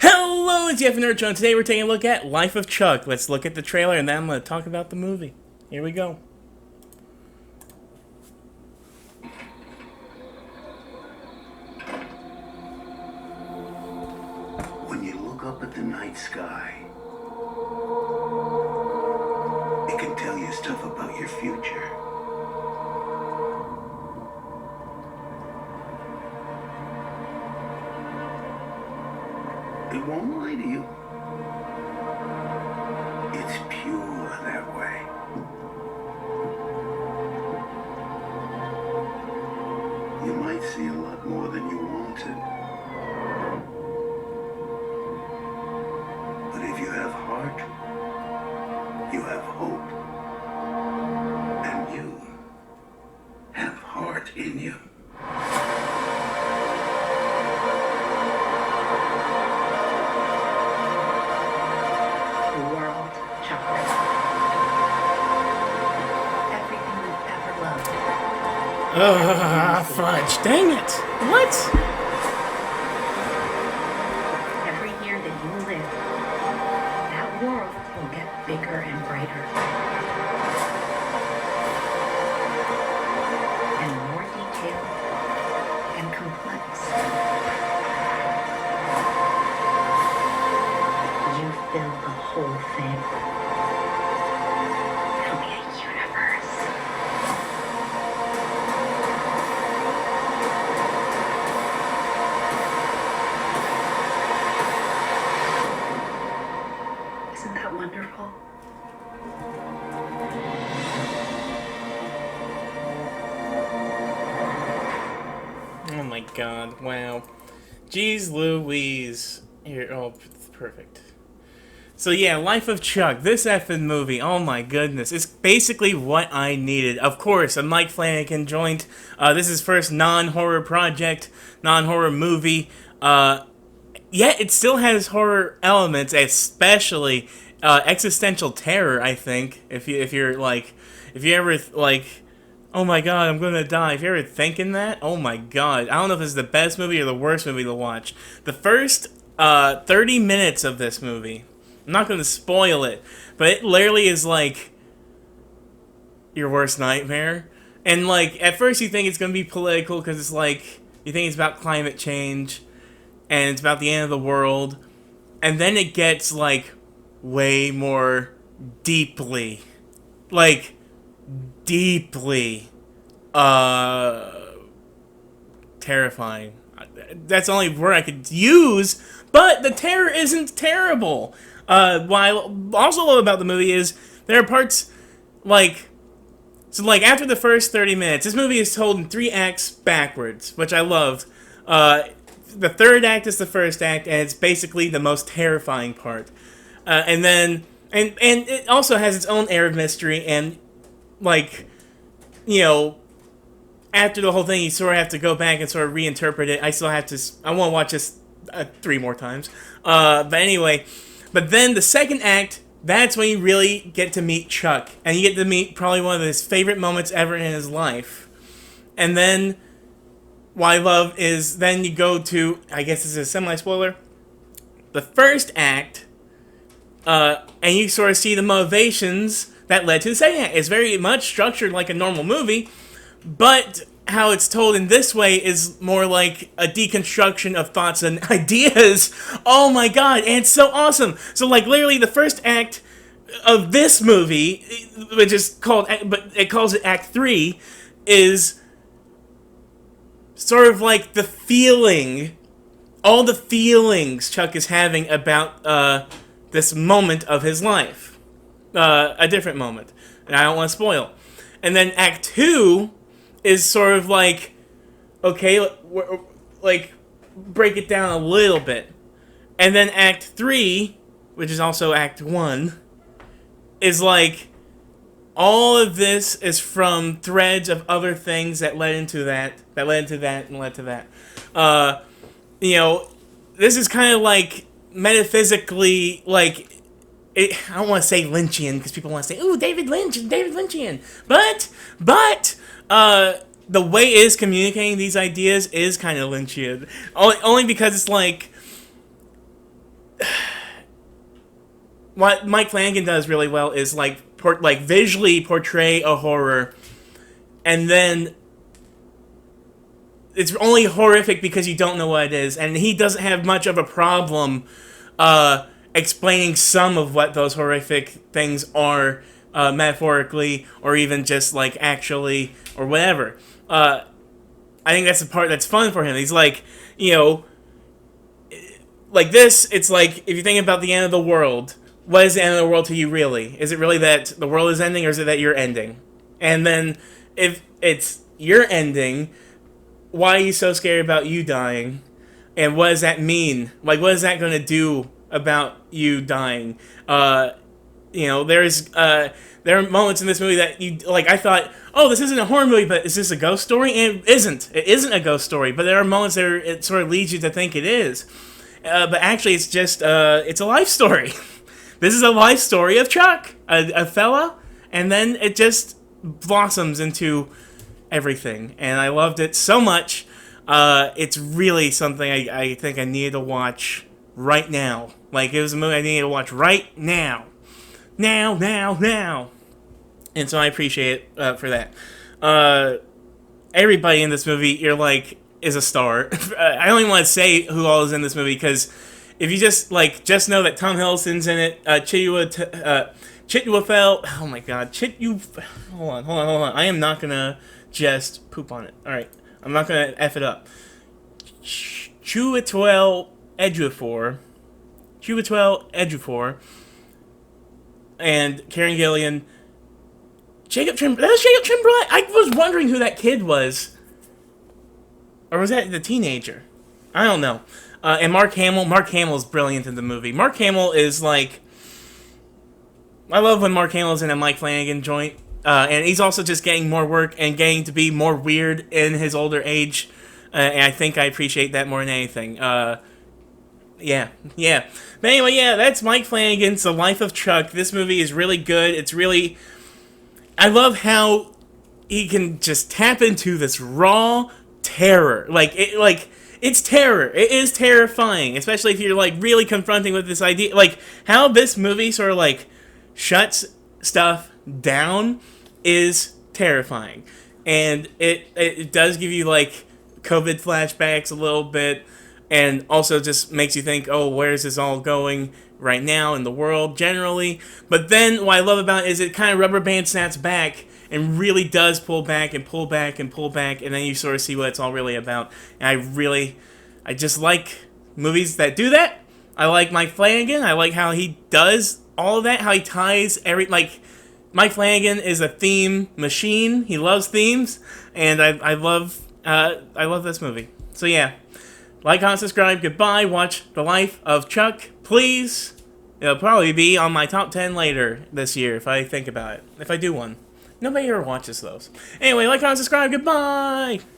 Hello, it's Jeff Nerdcho, and today we're taking a look at Life of Chuck. Let's look at the trailer, and then I'm going to talk about the movie. Here we go. When you look up at the night sky, it can tell you stuff about your future. It won't lie to you. It's pure that way. You might see a lot more than you want to. But if you have heart, you have hope. And you have heart in you. Fudge. Dang it. What? Every year that you live, that world will get bigger and brighter. And more detailed and complex. You fill the whole thing. It'll be a universe. Isn't that wonderful? Oh my god, wow. Jeez Louise. Here, oh, perfect. So yeah, Life of Chuck, this effing movie, oh my goodness, it's basically what I needed. Of course, a Mike Flanagan joint. This is his first non-horror project, non-horror movie. Yet it still has horror elements, especially existential terror. I think if you ever like, oh my god, I'm gonna die. If you're ever thinking that, oh my god, I don't know if this is the best movie or the worst movie to watch. The first 30 minutes of this movie, I'm not gonna spoil it, but it literally is like your worst nightmare. And like at first you think it's gonna be political because it's like you think it's about climate change and it's about the end of the world, and then it gets like way more deeply, like deeply terrifying. That's the only word I could use, but the terror isn't terrible. What I also love about the movie is there are parts like, so like after the first 30 minutes, this movie is told in 3 acts backwards, which I loved. The third act is the first act, and it's basically the most terrifying part. And then, and it also has its own air of mystery, and like, you know, after the whole thing, you sort of have to go back and sort of reinterpret it. I want to watch this 3 more times. But anyway, but then the second act, that's when you really get to meet Chuck, and you get to meet probably one of his favorite moments ever in his life. And then what I love is then you go to, I guess this is a semi-spoiler, the first act, and you sort of see the motivations that led to the second act. It's very much structured like a normal movie, but how it's told in this way is more like a deconstruction of thoughts and ideas. Oh my god, and it's so awesome. So like literally the first act of this movie, which is called, but it calls it Act 3, is sort of like the feeling, all the feelings Chuck is having about this moment of his life. A different moment. And I don't want to spoil. And then Act 2 is sort of like, okay, like, break it down a little bit. And then Act 3, which is also Act 1, is like, all of this is from threads of other things that led into that, and led to that. You know, this is kind of like metaphysically, like, I don't want to say Lynchian because people want to say, "Ooh, David Lynchian," but the way it is communicating these ideas is kind of Lynchian. Only because it's like, what Mike Flanagan does really well is like visually portray a horror, and then it's only horrific because you don't know what it is, and he doesn't have much of a problem explaining some of what those horrific things are, metaphorically, or even just like actually, or whatever. I think that's the part that's fun for him. He's like, like this, it's like, if you think about the end of the world, what is the end of the world to you really? Is it really that the world is ending, or is it that you're ending? And then, if it's your ending, why are you so scared about you dying? And what does that mean? Like, what is that going to do about you dying? There are moments in this movie that I thought, oh, this isn't a horror movie, but is this a ghost story? And it isn't. It isn't a ghost story, but there are moments that it sort of leads you to think it is. But actually, it's just, it's a life story. This is a life story of Chuck, a fella, and then it just blossoms into everything. And I loved it so much. It's really something I think I needed to watch right now. Like, it was a movie I needed to watch right now. Now. And so I appreciate it for that. Everybody in this movie, you're like, is a star. I don't even want to say who all is in this movie, because if you just know that Tom Hiddleston's in it, oh my god, hold on. I am not gonna just poop on it. Alright, I'm not gonna F it up. Chiwetel Ejiofor, and Karen Gillian. Jacob Tremblay. That was Jacob Tremblay. I was wondering who that kid was. Or was that the teenager? I don't know. And Mark Hamill. Mark Hamill is brilliant in the movie. Mark Hamill is like... I love when Mark Hamill's in a Mike Flanagan joint. And he's also just getting more work and getting to be more weird in his older age. And I think I appreciate that more than anything. Yeah. But anyway, yeah, that's Mike Flanagan's The Life of Chuck. This movie is really good. It's really... I love how he can just tap into this raw terror. It's terror. It is terrifying, especially if you're really confronting with this idea. How this movie sort of shuts stuff down is terrifying. And it does give you COVID flashbacks a little bit, and also just makes you think, oh, where's this all going right now in the world generally? But then what I love about it is it kind of rubber band snaps back and really does pull back, and then you sort of see what it's all really about. And I just like movies that do that. I like Mike Flanagan. I like how he does all of that, how he ties Mike Flanagan is a theme machine. He loves themes, and I love this movie. So yeah, like, comment, subscribe, goodbye, watch The Life of Chuck, please. It'll probably be on my top 10 later this year, if I think about it. If I do one. Nobody ever watches those. Anyway, like, comment, subscribe, goodbye!